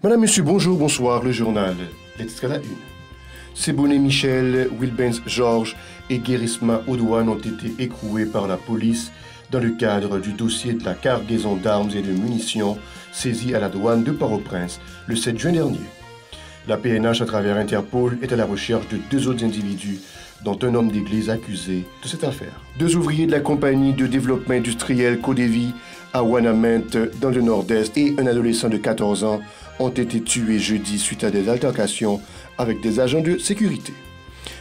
Madame, Monsieur, bonjour, bonsoir, le journal. Les titres à la une. Sebonnet Michel, Wilbens Georges et Guérisma Audouane ont été écroués par la police dans le cadre du dossier de la cargaison d'armes et de munitions saisie à la douane de Port-au-Prince le 7 juin dernier. La PNH, à travers Interpol, est à la recherche de 2 autres individus, dont un homme d'église accusé de cette affaire. 2 ouvriers de la compagnie de développement industriel Codévi à Wanament, dans le nord-est, et un adolescent de 14 ans ont été tués jeudi suite à des altercations avec des agents de sécurité.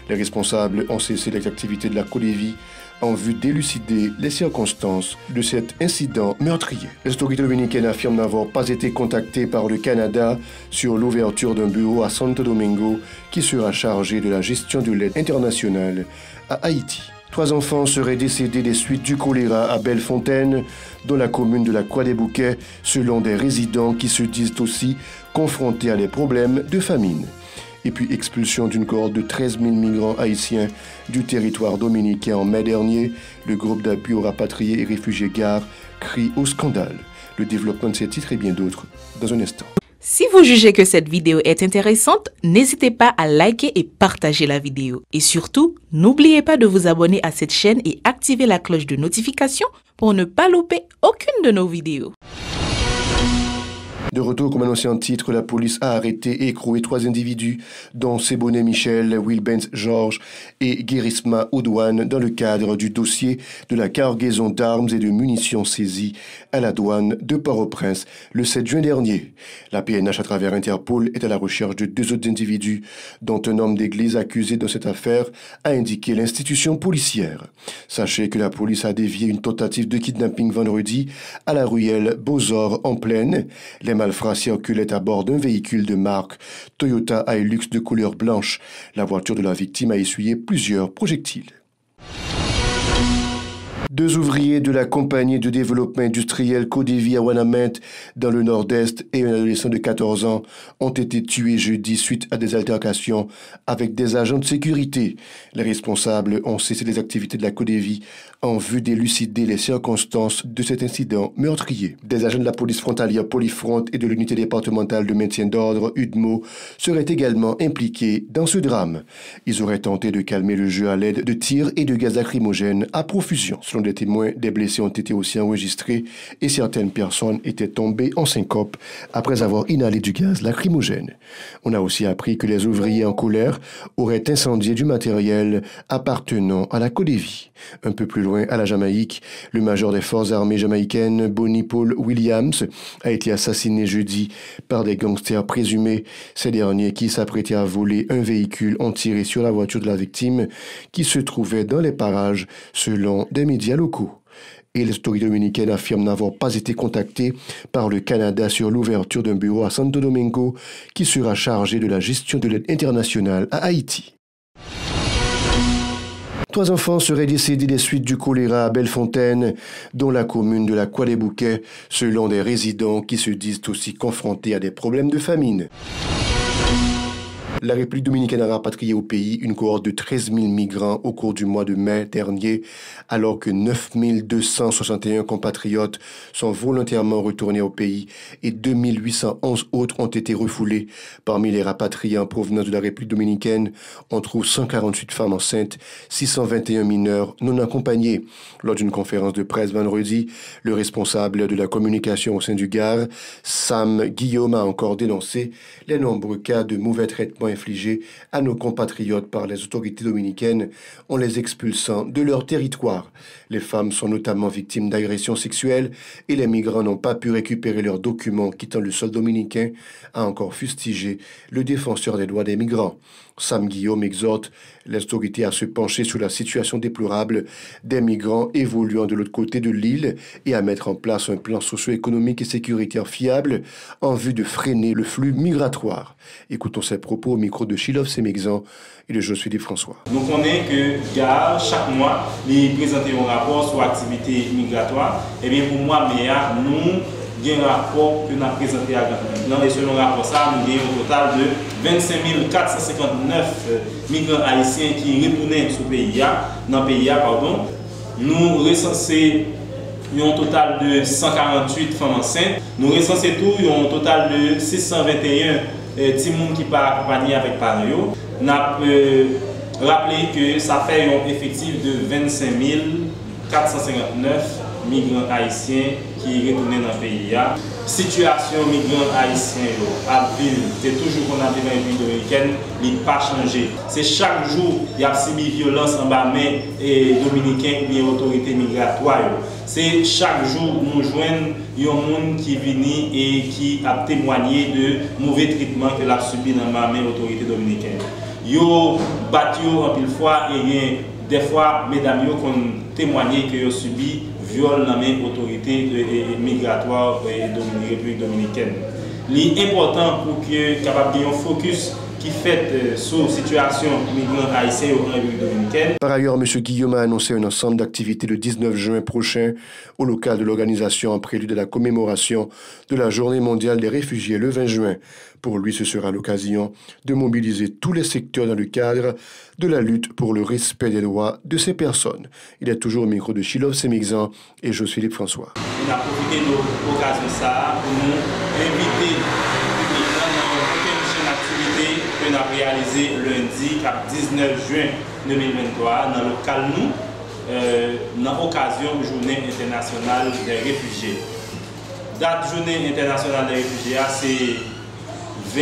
Les responsables ont cessé les activités de la Codévi en vue d'élucider les circonstances de cet incident meurtrier. Les autorités dominicaines affirment n'avoir pas été contactées par le Canada sur l'ouverture d'un bureau à Santo Domingo qui sera chargé de la gestion de l'aide internationale à Haïti. 3 enfants seraient décédés des suites du choléra à Bellefontaine, dans la commune de la Croix-des-Bouquets, selon des résidents qui se disent aussi confrontés à des problèmes de famine. Et puis expulsion d'une cohorte de 13 000 migrants haïtiens du territoire dominicain en mai dernier, le groupe d'appui aux rapatriés et réfugiés GAR crie au scandale. Le développement de ces titres et bien d'autres dans un instant. Si vous jugez que cette vidéo est intéressante, n'hésitez pas à liker et partager la vidéo. Et surtout, n'oubliez pas de vous abonner à cette chaîne et activer la cloche de notification pour ne pas louper aucune de nos vidéos. De retour, comme annoncé en titre, la police a arrêté et écroué 3 individus, dont Sebonnet Michel, Wilbens Georges et Guérisma Audouane, dans le cadre du dossier de la cargaison d'armes et de munitions saisies à la douane de Port-au-Prince le 7 juin dernier. La PNH, à travers Interpol, est à la recherche de 2 autres individus, dont un homme d'église accusé de cette affaire, a indiqué l'institution policière. Sachez que la police a dévié une tentative de kidnapping vendredi à la ruelle Beauzor en Plaine. Les malfrats circulaient à bord d'un véhicule de marque Toyota Hilux de couleur blanche. La voiture de la victime a essuyé plusieurs projectiles. 2 ouvriers de la compagnie de développement industriel Codévi à Wanament, dans le nord-est, et un adolescent de 14 ans ont été tués jeudi suite à des altercations avec des agents de sécurité. Les responsables ont cessé les activités de la Codévi en vue d'élucider les circonstances de cet incident meurtrier. Des agents de la police frontalière Polyfront et de l'unité départementale de maintien d'ordre UDMO seraient également impliqués dans ce drame. Ils auraient tenté de calmer le jeu à l'aide de tirs et de gaz lacrymogènes à profusion. Selon des témoins, des blessés ont été aussi enregistrés et certaines personnes étaient tombées en syncope après avoir inhalé du gaz lacrymogène. On a aussi appris que les ouvriers en colère auraient incendié du matériel appartenant à la Codévi. Un peu plus loin, à la Jamaïque, le major des forces armées jamaïcaines, Bonnie Paul Williams, a été assassiné jeudi par des gangsters présumés. Ces derniers qui s'apprêtaient à voler un véhicule ont tiré sur la voiture de la victime qui se trouvait dans les parages, selon des médias locaux. Et les autorités dominicaines affirment n'avoir pas été contactées par le Canada sur l'ouverture d'un bureau à Santo Domingo qui sera chargé de la gestion de l'aide internationale à Haïti. 3 enfants seraient décédés des suites du choléra à Bellefontaine, dont la commune de la Croix-des-Bouquets, selon des résidents qui se disent aussi confrontés à des problèmes de famine. La République dominicaine a rapatrié au pays une cohorte de 13 000 migrants au cours du mois de mai dernier, alors que 9 261 compatriotes sont volontairement retournés au pays et 2 811 autres ont été refoulés. Parmi les rapatriés en provenance de la République dominicaine, on trouve 148 femmes enceintes, 621 mineurs non accompagnés. Lors d'une conférence de presse vendredi, le responsable de la communication au sein du GAR, Sam Guillaume, a encore dénoncé les nombreux cas de mauvais traitements infligés à nos compatriotes par les autorités dominicaines en les expulsant de leur territoire. Les femmes sont notamment victimes d'agressions sexuelles et les migrants n'ont pas pu récupérer leurs documents quittant le sol dominicain, a encore fustigé le défenseur des droits des migrants. Sam Guillaume exhorte les autorités à se pencher sur la situation déplorable des migrants évoluant de l'autre côté de l'île et à mettre en place un plan socio-économique et sécuritaire fiable en vue de freiner le flux migratoire. Écoutons ces propos au micro de Chilov Semexan et de Josué François. Nous connaissons que GAR, chaque mois, il présente un rapport sur l'activité migratoire. Et bien pour moi, nous avons un rapport que nous avons présenté à GAR. Et selon le rapport, nous avons un total de 25 459 migrants haïtiens qui retournent dans le pays. Nous recensons il y a un total de 148 femmes enceintes. Nous recensons tout, il y a un total de 621 petits monde qui pas accompagné avec parents. Nous avons rappelé que ça fait un effectif de 25 459 migrants haïtiens qui retournent dans le pays. La situation migrants haïtiens à ville, c'est toujours qu'on a dans la République dominicaine, il n'a pas changé. C'est chaque jour il y a subi violence en bas main et dominicains ou bien autorités migratoires. C'est chaque jour nous joignons un monde qui vient et qui a témoigné de mauvais traitements que l'a subi dans la main autorité dominicaine. Yo battu en pile fois et des fois mesdames yo qu'on témoigné que yo subi viol dans les autorités migratoires de la République dominicaine. L'important pour que capable de focus qui fait sur la situation migrants haïtiens en République dominicaine. Par ailleurs, M. Guillaume a annoncé un ensemble d'activités le 19 juin prochain au local de l'organisation en prélude de la commémoration de la Journée mondiale des réfugiés le 20 juin. Pour lui, ce sera l'occasion de mobiliser tous les secteurs dans le cadre de la lutte pour le respect des droits de ces personnes. Il est toujours au micro de Chilov Semixan et je suis Philippe François. On a profité de l'occasion pour nous inviter qu'on a réalisé lundi 19 juin 2023 dans le local nous, dans l'occasion de la Journée internationale des réfugiés. Date Journée internationale des réfugiés, c'est 20,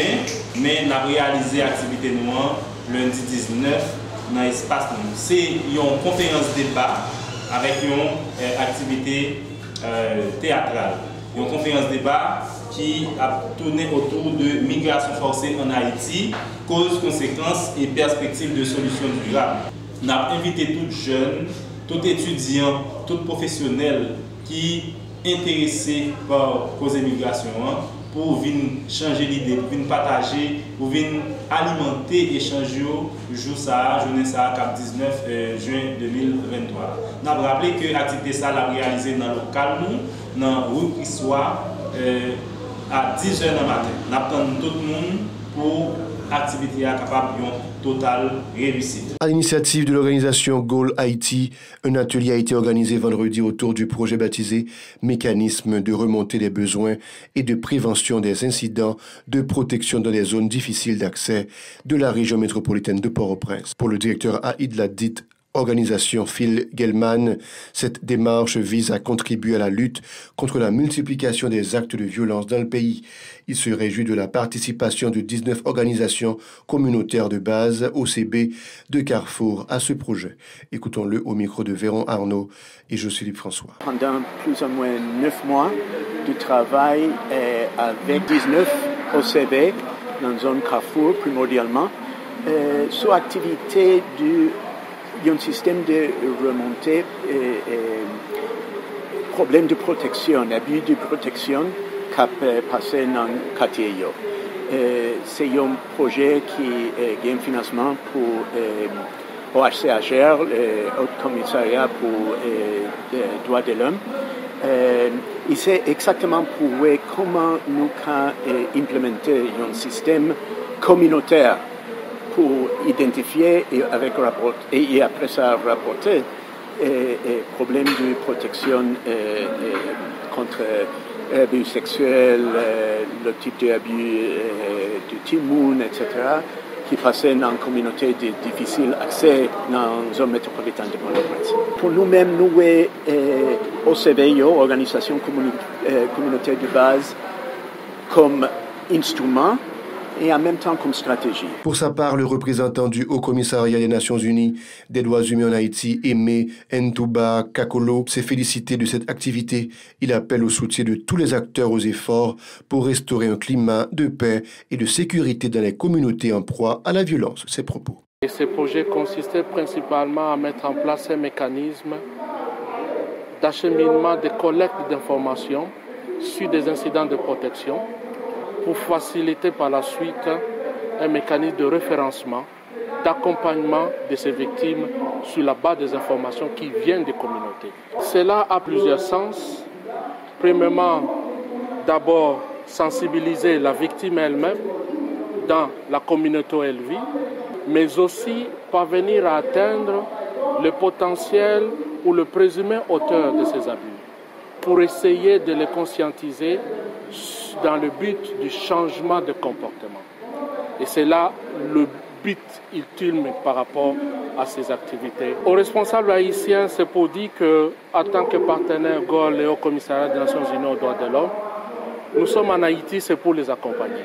mais on a réalisé l'activité noire lundi 19 dans l'espace nous. C'est une conférence débat avec une activité théâtrale. Une conférence débat qui a tourné autour de migration forcée en Haïti, causes, conséquences et perspectives de solutions durables. On a invité tous jeunes, tous étudiants, tous professionnels qui sont intéressés par la cause de migration pour venir changer l'idée, pour venir partager, pour venir alimenter l'échange jour ça, journée ça, cap 19 juin 2023. On a rappelé que l'activité ça l'a réalisée dans le local nous, dans rue Christois, à 10h du matin. Nous attendons tout le monde pour l'activité capable de totale réussite. À l'initiative de l'organisation Goal Haïti, un atelier a été organisé vendredi autour du projet baptisé Mécanisme de remontée des besoins et de prévention des incidents de protection dans les zones difficiles d'accès de la région métropolitaine de Port-au-Prince. Pour le directeur AID de la dite organisation Phil Gelman, cette démarche vise à contribuer à la lutte contre la multiplication des actes de violence dans le pays. Il se réjouit de la participation de 19 organisations communautaires de base OCB de Carrefour à ce projet. Écoutons-le au micro de Véron Arnaud et je suis Philippe François. Pendant plus ou moins 9 mois de travail avec 19 OCB dans la zone Carrefour primordialement, sur l'activité il y a un système de remontée problème de protection, abus de protection qui a passé dans le quartier. C'est un projet qui a un financement pour OHCHR, le Haut Commissariat pour les droits de l'homme. Et c'est exactement prouvé comment nous pouvons implémenter un système communautaire pour identifier et après ça rapporter problèmes de protection contre abus sexuels, le type d'abus de Timoun, etc., qui passaient dans une communauté de difficile accès dans la zone métropolitaine de Port-au-Prince. Pour nous-mêmes, nous, OCB, Organisation communautaire de base, comme instrument, et en même temps comme stratégie. Pour sa part, le représentant du Haut Commissariat des Nations Unies des droits humains en Haïti, Aimé Ntouba Kakolo, s'est félicité de cette activité. Il appelle au soutien de tous les acteurs aux efforts pour restaurer un climat de paix et de sécurité dans les communautés en proie à la violence. Ses propos. Et ce projet consistait principalement à mettre en place un mécanisme d'acheminement de collecte d'informations sur des incidents de protection, pour faciliter par la suite un mécanisme de référencement, d'accompagnement de ces victimes sur la base des informations qui viennent des communautés. Cela a plusieurs sens. Premièrement, d'abord, sensibiliser la victime elle-même dans la communauté où elle vit, mais aussi parvenir à atteindre le potentiel ou le présumé auteur de ces abus. pour essayer de les conscientiser dans le but du changement de comportement. Et c'est là le but ultime par rapport à ces activités. Aux responsables haïtiens, c'est pour dire qu'en tant que partenaire GOL et au commissariat des Nations Unies aux droits de l'homme, nous sommes en Haïti, c'est pour les accompagner.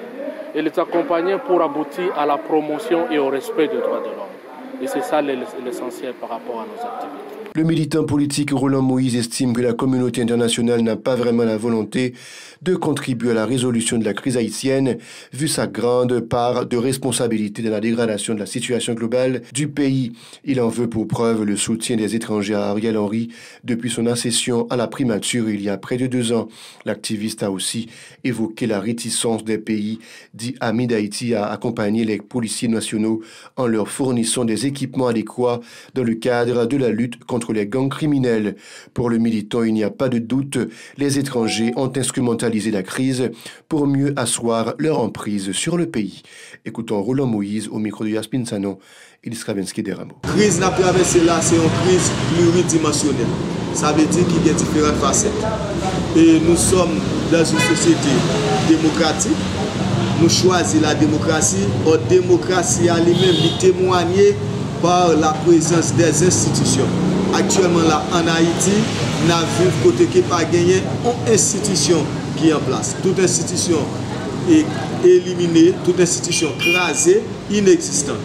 Et les accompagner pour aboutir à la promotion et au respect des droits de l'homme. Et c'est ça l'essentiel par rapport à nos activités. Le militant politique Roland Moïse estime que la communauté internationale n'a pas vraiment la volonté de contribuer à la résolution de la crise haïtienne, vu sa grande part de responsabilité dans la dégradation de la situation globale du pays. Il en veut pour preuve le soutien des étrangers à Ariel Henry depuis son accession à la primature il y a près de 2 ans. L'activiste a aussi évoqué la réticence des pays dits amis d'Haïti à accompagner les policiers nationaux en leur fournissant des équipements adéquats dans le cadre de la lutte contre les gangs criminels. Pour le militant, il n'y a pas de doute, les étrangers ont instrumentalisé la crise pour mieux asseoir leur emprise sur le pays. Écoutons Roland Moïse au micro de Yasmine Sanon et Liskravenski Deramo. La crise n'a traversé là, c'est une crise pluridimensionnelle. Ça veut dire qu'il y a différentes facettes. Et nous sommes dans une société démocratique. Nous choisissons la démocratie. La démocratie a lui-même témoigné par la présence des institutions. Actuellement là en Haïti, nous avons vu côté qui pas gagné une institution qui est en place. Toute institution est éliminée, toute institution crasée, inexistante.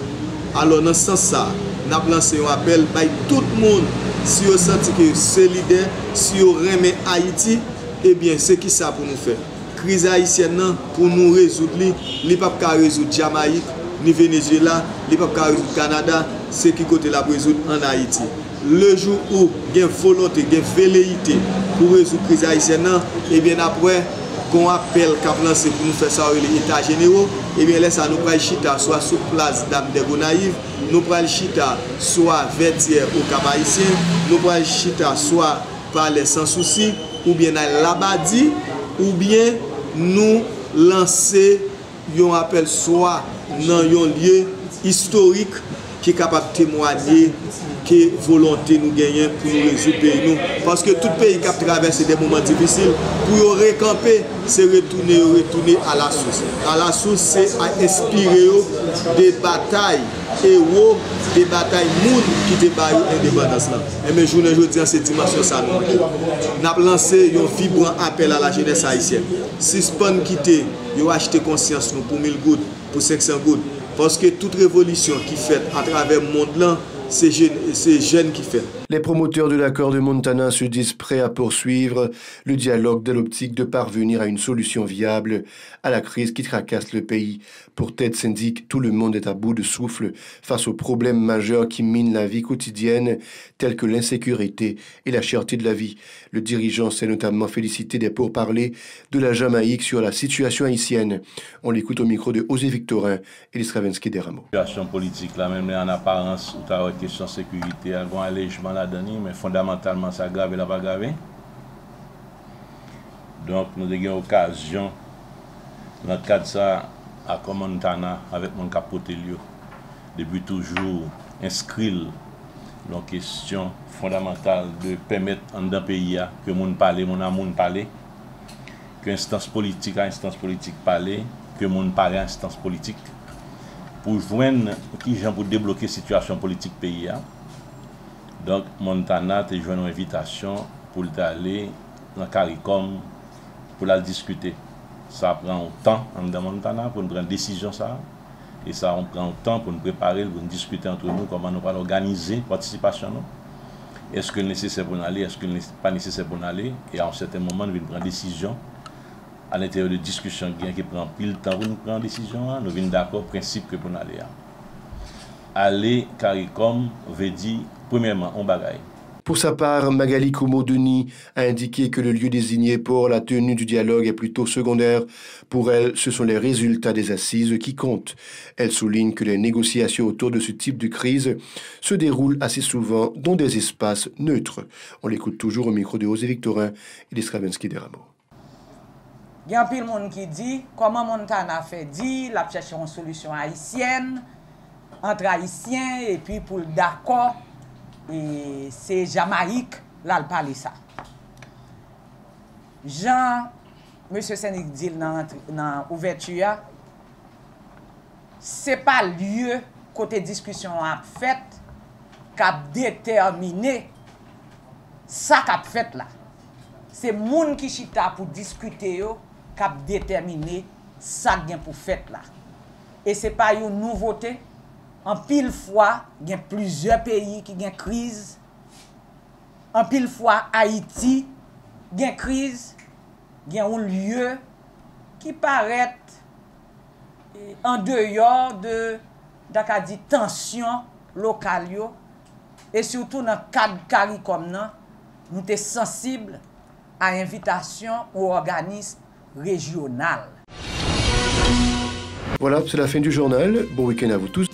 Alors dans ce sens-là, nous avons lancé un appel à tout le monde, si vous sentez que c'est solidaire, si vous aimez Haïti, eh bien c'est qui ça pour nous faire. Crise haïtienne pour nous résoudre, il ne peut pas résoudre Jamaïque, ni Venezuela, il ne peut pas résoudre Canada, c'est qui côté la résoudre en Haïti. Le jour où il y a une volonté, il y a une velléité pour résoudre la crise haïtienne, et bien après, qu'on appelle qu'à lancer pour nous faire ça les états généraux, et bien là, ça nous prend le chita soit sur place Dame des Gonaïves, nous prenons le chita soit Vertière au Cap Haïtien, nous prenons le chita soit par les sans souci, ou bien à l'Abadi, ou bien nous lancer un appel soit dans un lieu historique qui est capable de témoigner que volonté nous gagnons pour nous résoudre le pays. Parce que tout pays qui a traversé des moments difficiles, pour recamper, c'est retourner à la source. À la source, c'est à inspirer des batailles héros, des batailles monde qui débattent l'indépendance. Et mes journées aujourd'hui, cette dimension, ça nous avons lancé un vibrant appel à la jeunesse haïtienne. Si ce pas quitter, ils ont acheté conscience pour 1000 gouttes, pour 500 gouttes. Parce que toute révolution qui fait à travers le monde là, c'est jeunes qui fait. Les promoteurs de l'accord de Montana se disent prêts à poursuivre le dialogue dans l'optique de parvenir à une solution viable à la crise qui tracasse le pays. Pour Ted Syndic, tout le monde est à bout de souffle face aux problèmes majeurs qui minent la vie quotidienne, tels que l'insécurité et la cherté de la vie. Le dirigeant s'est notamment félicité des pourparlers de la Jamaïque sur la situation haïtienne. On l'écoute au micro de Osée Victorin et Liskravenski Deramo. La situation politique, là, même en apparence, où tu as une question de sécurité, un allègement là-dedans, mais fondamentalement, ça grave et là pas grave. Donc, nous avons eu l'occasion, dans le cadre de ça, à Montana, avec mon capote lieu, depuis toujours inscrire nos questions fondamentales de permettre en un pays que mon parle, mon amour parle, que instance politique à instance politique parle, que mon parle à instance politique, pour joindre qui gens pour débloquer la situation politique pays. Donc Montana a joué une invitation pour aller dans CARICOM pour la discuter. Ça prend du temps dans Montana pour nous prendre une décision ça. Et ça on prend du temps pour nous préparer, pour nous discuter entre nous comment nous allons organiser la participation. Est-ce que c'est nécessaire pour nous aller, est-ce que ce n'est pas nécessaire pour nous aller. Et à un certain moment, nous allons prendre une décision. À l'intérieur de discussion qui prend pile temps pour nous prendre une décision, nous venons d'accord principe que pour nous aller. Aller CARICOM veut dire, premièrement, on bagaille. Pour sa part, Magali Komo-Denis a indiqué que le lieu désigné pour la tenue du dialogue est plutôt secondaire. Pour elle, ce sont les résultats des assises qui comptent. Elle souligne que les négociations autour de ce type de crise se déroulent assez souvent dans des espaces neutres. On l'écoute toujours au micro de Osée Victorin et Liskravenski Deramo. Il y a un peu de monde qui dit comment Montana fait dit, la cherche une solution haïtienne, entre haïtiens, et puis pour le d'accord, et c'est Jamaïque, là, le parle ça. Jean, M. Senik dit dans l'ouverture, ce n'est pas lieu côté discussion a fait qu'a déterminé ça qu'a fait là. C'est moun qui chita pour discuter yo qu'a déterminé ça gen pour fait là. Et c'est pas une nouveauté. En pile fois, il y a plusieurs pays qui ont crise. En pile fois, Haïti a crise. Il y a un lieu qui paraît en dehors de tension locale. Et surtout dans le cadre CARICOM, nous sommes sensibles à l'invitation aux organismes régionaux. Voilà, c'est la fin du journal. Bon week-end à vous tous.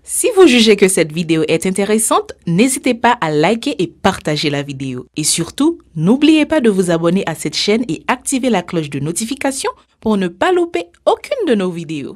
Si vous jugez que cette vidéo est intéressante, n'hésitez pas à liker et partager la vidéo. Et surtout, n'oubliez pas de vous abonner à cette chaîne et activer la cloche de notification pour ne pas louper aucune de nos vidéos.